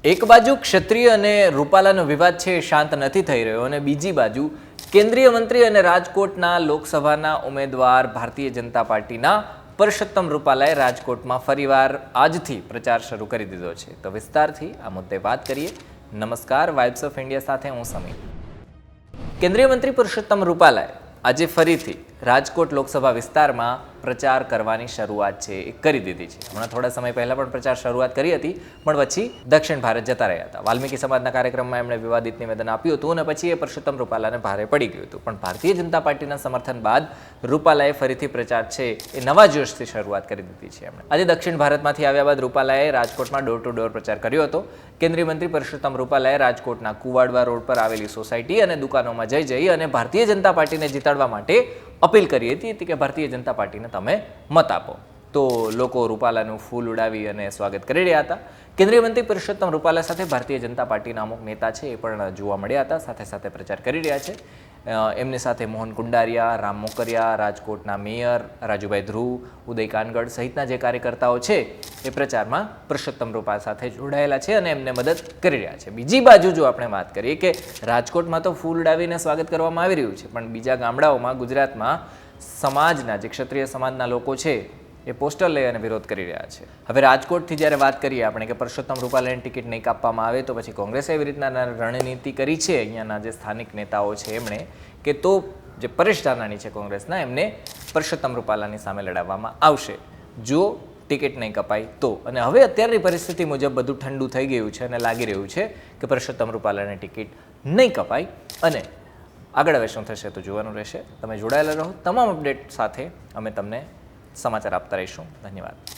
એક બાજુ ક્ષત્રિય અને રૂપાલાનો વિવાદ છે શાંત નથી થઈ રહ્યો અને બીજી બાજુ કેન્દ્રીય મંત્રી અને રાજકોટના લોકસભાના ઉમેદવાર ભારતીય જનતા પાર્ટીના પરસોત્તમ રૂપાલાએ રાજકોટમાં ફરીવાર આજથી પ્રચાર શરૂ કરી દીધો છે। તો વિસ્તારથી આ મુદ્દે વાત કરીએ। નમસ્કાર, વાઇબ્સ ઓફ ઇન્ડિયા સાથે હું સમીર। કેન્દ્રીય મંત્રી પરસોત્તમ રૂપાલાએ આજે ફરીથી રાજકોટ લોકસભા વિસ્તારમાં પ્રચાર કરવાની શરૂઆત છે એ કરી દીધી છે। હમણાં થોડા સમય પહેલાં પણ પ્રચાર શરૂઆત કરી હતી, પણ પછી દક્ષિણ ભારત જતા રહ્યા હતા। વાલ્મીકી સમાજના કાર્યક્રમમાં એમણે વિવાદિત નિવેદન આપ્યું હતું અને પછી એ પરસોત્તમ રૂપાલાને ભારે પડી ગયું હતું। પણ ભારતીય જનતા પાર્ટીના સમર્થન બાદ રૂપાલાએ ફરીથી પ્રચાર છે એ નવા જોશથી શરૂઆત કરી દીધી છે। એમણે આજે દક્ષિણ ભારતમાંથી આવ્યા બાદ રૂપાલાએ રાજકોટમાં ડોર ટુ ડોર પ્રચાર કર્યો હતો। કેન્દ્રીય મંત્રી પરસોત્તમ રૂપાલાએ રાજકોટના કુવાડવા રોડ પર આવેલી સોસાયટી અને દુકાનોમાં જઈ અને ભારતીય જનતા પાર્ટીને જીતાડવા માટે અપીલ કરી હતી કે ભારતીય જનતા પાર્ટીને તમે મત આપો। તો લોકો રૂપાલાનું ફૂલ ઉડાવી અને સ્વાગત કરી રહ્યા હતા। કેન્દ્રીય મંત્રી પરસોત્તમ રૂપાલા સાથે ભારતીય જનતા પાર્ટીના અમુક નેતા છે એ પણ જોવા મળ્યા હતા, સાથે સાથે પ્રચાર કરી રહ્યા છે। એમની સાથે મોહન કુંડારિયા, રામ મોકરિયા, રાજકોટના મેયર રાજુભાઈ ધ્રુવ, ઉદય કાનગડ સહિતના જે કાર્યકર્તાઓ છે એ પ્રચારમાં પરસોત્તમ રૂપાલા સાથે જોડાયેલા છે અને એમને મદદ કરી રહ્યા છે। બીજી બાજુ જો આપણે વાત કરીએ કે રાજકોટમાં તો ફૂલ ઉડાવીને સ્વાગત કરવામાં આવી રહ્યું છે, પણ બીજા ગામડાઓમાં ગુજરાતમાં સમાજના જે ક્ષત્રિય સમાજના લોકો છે એ પોસ્ટર લઈ અને વિરોધ કરી રહ્યા છે। હવે રાજકોટથી જ્યારે વાત કરીએ આપણે કે પરસોત્તમ રૂપાલાને ટિકિટ નહીં કાપવામાં આવે તો પછી કોંગ્રેસે એવી રીતના રણનીતિ કરી છે અહીંયાના જે સ્થાનિક નેતાઓ છે એમણે કે તો જે પરેશ ધાનાણી છે કોંગ્રેસના, એમને પરસોત્તમ રૂપાલાની સામે લડાવવામાં આવશે જો ટિકિટ નહીં કપાય તો। અને હવે અત્યારની પરિસ્થિતિ મુજબ બધું ઠંડુ થઈ ગયું છે અને લાગી રહ્યું છે કે પરસોત્તમ રૂપાલાની ટિકિટ નહીં કપાય અને આગળ હવે શું થશે તો જોવાનું રહેશે। તમે જોડાયેલા રહો, તમામ અપડેટ સાથે અમે તમને સમાચાર આપતા રહીશું। ધન્યવાદ।